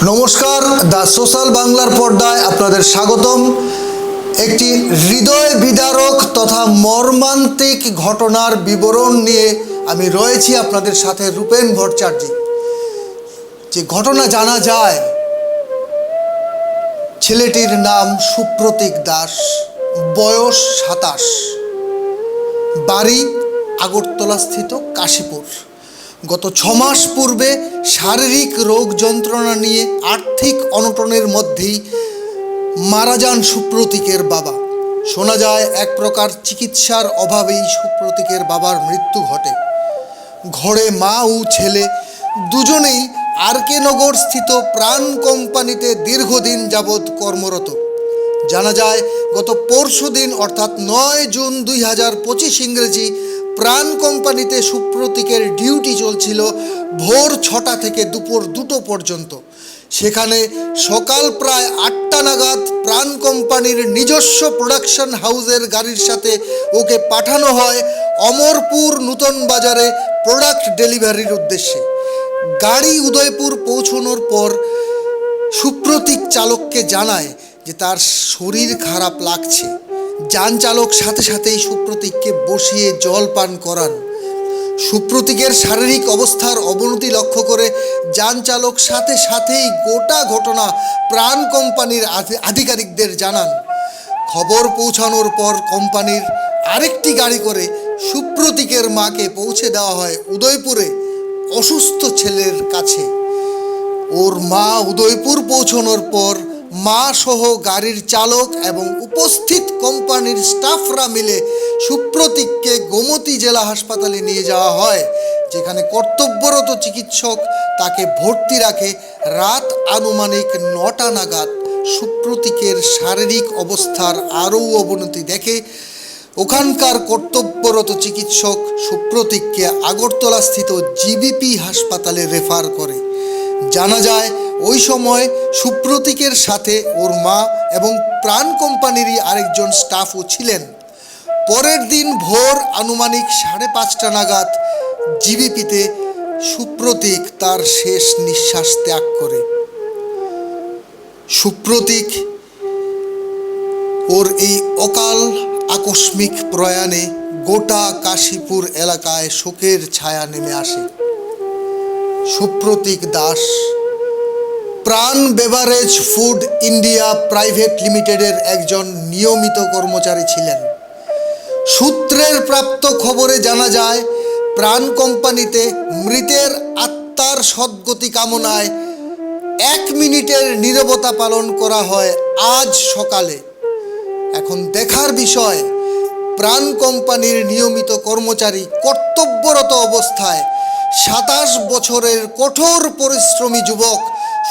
নমস্কার, the social বাংলার পর্দায় আপনাদের স্বাগতম। একটি হৃদয় বিদারক তথা মর্মান্তিক ঘটনার বিবরণ নিয়ে আমি রয়েছি আপনাদের সাথে, রূপেন ভট্টাচার্য। যে ঘটনা জানা যায়, ছেলেটির নাম সুপ্রতীক দাস, বয়স 27, বাড়ি আগরতলাস্থিত কাশীপুর। গত 6 মাস পূর্বে শারীরিক রোগ যন্ত্রণা নিয়ে আর্থিক অনটনের মধ্যেই মারা যান সুপ্রতীকের বাবা। শোনা যায় এক প্রকার চিকিৎসার অভাবেই সুপ্রতীকের বাবার মৃত্যু ঘটে। ঘরে মা ও ছেলে দুজনেই RK নগর স্থিত প্রাণ কোম্পানিতে দীর্ঘদিন যাবৎ কর্মরত। জানা যায় গত পরশুদিন অর্থাৎ 9 জুন 2025 ইংরেজি প্রাণ কোম্পানিতে সুপ্রতীকের ডিউটি চলছিল ভোর 6টা থেকে দুপুর 2টো পর্যন্ত। সেখানে সকাল প্রায় 8টা নাগাদ প্রাণ কোম্পানির নিজস্ব প্রোডাকশন হাউসের গাড়ির সাথে ওকে পাঠানো হয় অমরপুর নূতন বাজারে প্রোডাক্ট ডেলিভারির উদ্দেশ্যে। গাড়ি উদয়পুর পৌঁছানোর পর সুপ্রতীক চালককে জানায় যে তার শরীর খারাপ লাগছে। যান চালক সাথে সাথেই সুপ্রতীককে বসিয়ে জল পান করান। সুপ্রতীকের শারীরিক অবস্থার অবনতি লক্ষ্য করে যান চালক সাথে সাথেই গোটা ঘটনা প্রাণ কোম্পানির আধিকারিকদের জানান। খবর পৌঁছানোর পর কোম্পানির আরেকটি গাড়ি করে সুপ্রতীকের মাকে পৌঁছে দেওয়া হয় উদয়পুরে অসুস্থ ছেলের কাছে। ওর মা উদয়পুর পৌঁছানোর পর মা সহ গাড়ির চালক এবং উপস্থিত কোম্পানির স্টাফরা মিলে সুপ্রতীককে গোমতী জেলা হাসপাতালে নিয়ে যাওয়া হয়, যেখানে কর্তব্যরত চিকিৎসক তাকে ভর্তি রাখে। রাত আনুমানিক 9টা নাগাদ সুপ্রতীকের শারীরিক অবস্থার আরও অবনতি দেখে ওখানকার কর্তব্যরত চিকিৎসক সুপ্রতীককে আগরতলাস্থিত জিবিপি হাসপাতালে রেফার করে। জানা যায় ওই সময় সুপ্রতীকের সাথে ওর মা এবং প্রাণ কোম্পানিরই আরেকজন স্টাফও ছিলেন। পরের দিন ভোর আনুমানিক 5:30টা নাগাদ জিবিপিতে সুপ্রতীক তার শেষ নিঃশ্বাস ত্যাগ করে। সুপ্রতীক ওর এই অকাল আকস্মিক প্রয়াণে গোটা কাশীপুর এলাকায় শোকের ছায়া নেমে আসে। সুপ্রতীক দাস প্রাণ বেভারেজ ফুড ইন্ডিয়া প্রাইভেট লিমিটেডের একজন নিয়মিত কর্মচারী ছিলেন। সূত্রের প্রাপ্ত খবরে জানা যায় প্রাণ কোম্পানিতে মৃতের আত্মার সদ্গতি কামনায় 1 মিনিটের নীরবতা পালন করা হয় আজ সকালে। এখন দেখার বিষয়, প্রাণ কোম্পানির নিয়মিত কর্মচারী কর্তব্যরত অবস্থায় 27 বছরের কঠোর পরিশ্রমী যুবক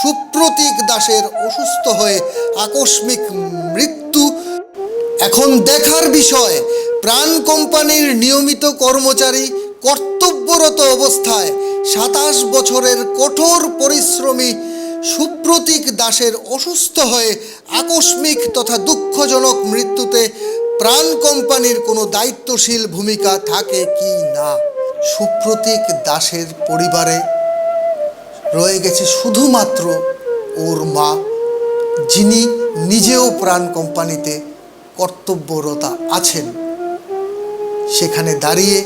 সুপ্রতীক দাসের অসুস্থ হয়ে আকস্মিক মৃত্যু। এখন দেখার বিষয়, প্রাণ কোম্পানির নিয়মিত কর্মচারী কর্তব্যরত অবস্থায় 27 বছরের কঠোর পরিশ্রমী সুপ্রতীক দাসের অসুস্থ হয়ে আকস্মিক তথা দুঃখজনক মৃত্যুতে প্রাণ কোম্পানির কোনো দায়িত্বশীল ভূমিকা থাকে কি না। সুপ্রতীক দাসের পরিবারে রয়ে গেছে শুধুমাত্র ওর মা, যিনি নিজেও প্রাণ কোম্পানিতে কর্তব্যরত আছেন। সেখানে দাঁড়িয়ে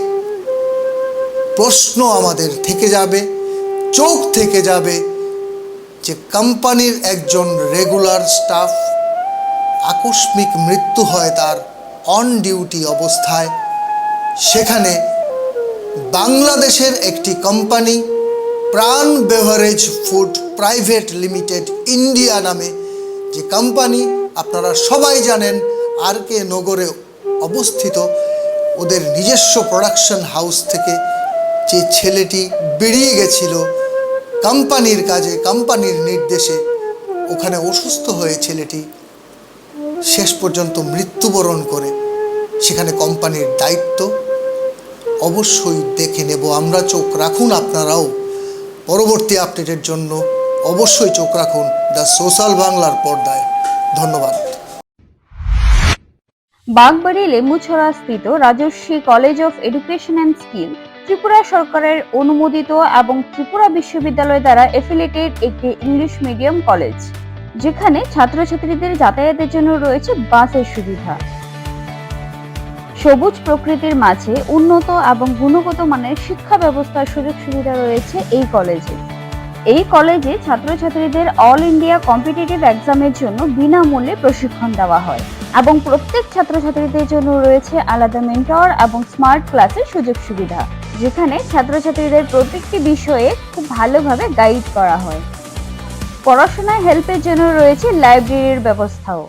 প্রশ্ন আমাদের থেকে যাবে, চোখ থেকে যাবে যে কোম্পানির একজন রেগুলার স্টাফ আকস্মিক মৃত্যু হয় তার অন ডিউটি অবস্থায়। সেখানে বাংলাদেশের একটি কোম্পানি প্রাণ beverage food private limited India নামে যে কোম্পানি আপনারা সবাই জানেন RK নগরে অবস্থিত, ওদের নিজস্ব প্রোডাকশন হাউস থেকে যে ছেলেটি বেরিয়ে গেছিল কোম্পানির কাজে, কোম্পানির নির্দেশে, ওখানে অসুস্থ হয়ে ছেলেটি শেষ পর্যন্ত মৃত্যুবরণ করে। সেখানে কোম্পানির দায়িত্ব অবশ্যই দেখে নেব আমরা। চোখ রাখুন আপনারাও, পরবর্তী আপডেটের জন্য অবশ্যই চোখ রাখুন দ্য সোশ্যাল বাংলার পর্দায়। ধন্যবাদ। বাগবাড়ি লেম্বুছড়া স্থিত Rajarshi college of education and skill Tripura সরকারের অনুমোদিত এবং ত্রিপুরা বিশ্ববিদ্যালয় দ্বারা এফিলিয়েটেড একটি ইংলিশ মিডিয়াম কলেজ, যেখানে ছাত্রছাত্রীদের যাতায়াতের জন্য রয়েছে বাসের সুবিধা। সবুজ প্রকৃতির মাঝে উন্নত এবং গুণগত মানের শিক্ষা ব্যবস্থার সুযোগ সুবিধা রয়েছে এই কলেজে। এই কলেজে ছাত্রছাত্রীদের অল ইন্ডিয়া কম্পিটিটিভ এক্সামের জন্য বিনামূল্যে প্রশিক্ষণ দেওয়া হয় এবং প্রত্যেক ছাত্রছাত্রীদের জন্য রয়েছে আলাদা মেন্টর এবং স্মার্ট ক্লাসের সুযোগ সুবিধা, যেখানে ছাত্রছাত্রীদের প্রত্যেকটি বিষয়ে খুব ভালোভাবে গাইড করা হয়। পড়াশোনায় হেল্পের জন্য রয়েছে লাইব্রেরির ব্যবস্থাও।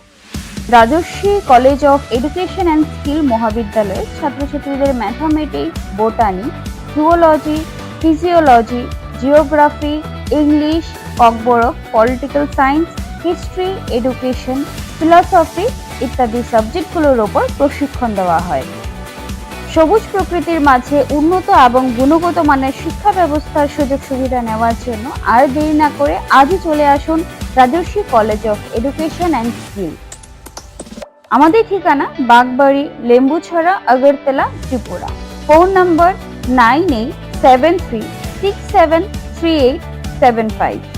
Rajarshi college of education and skill মহাবিদ্যালয়ে ছাত্রছাত্রীদের mathematics, botany, zoology, physiology, geography, English, Kokborok, political science, history, education, philosophy ইত্যাদি সাবজেক্টগুলোর ওপর প্রশিক্ষণ দেওয়া হয়। সবুজ প্রকৃতির মাঝে উন্নত এবং গুণগত মানের শিক্ষা ব্যবস্থার সুযোগ সুবিধা নেওয়ার জন্য আর দেরি না করে আজই চলে আসুন Rajarshi college of education and skill. আমাদের ঠিকানা বাগবাড়ি, লেম্বুছড়া, আগরতলা, ত্রিপুরা। Phone number 9873673875।